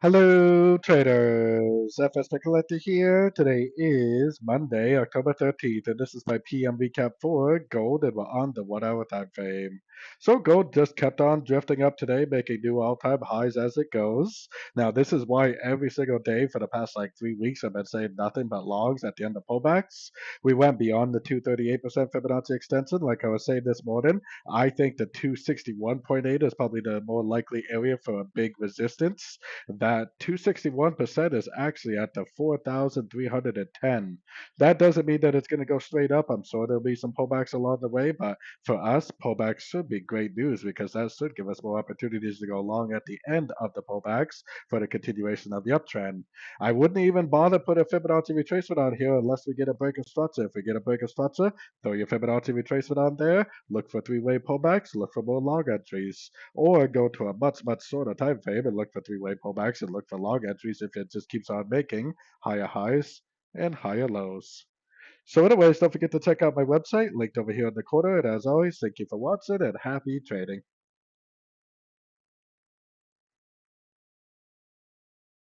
Hello, traders. FX Pip Collector here. Today is Monday, October 13th, and this is my PM recap for gold, and we're on the 1 hour time frame. So, gold just kept on drifting up today, making new all time highs as it goes. Now, this is why every single day for the past like 3 weeks I've been saying nothing but longs at the end of pullbacks. We went beyond the 238% Fibonacci extension, like I was saying this morning. I think the 261.8 is probably the more likely area for a big resistance. That 261% is actually at the 4,310. That doesn't mean that it's going to go straight up. I'm sure there'll be some pullbacks along the way, but for us, pullbacks should be great news because that should give us more opportunities to go long at the end of the pullbacks for the continuation of the uptrend. I wouldn't even bother put a Fibonacci retracement on here unless we get a break of structure. If we get a break of structure, throw your Fibonacci retracement on there, look for three-way pullbacks, look for more long entries, or go to a much shorter time frame and look for three-way pullbacks and look for long entries if it just keeps on making higher highs and higher lows. So anyways, don't forget to check out my website linked over here in the corner. And as always, thank you for watching and happy trading.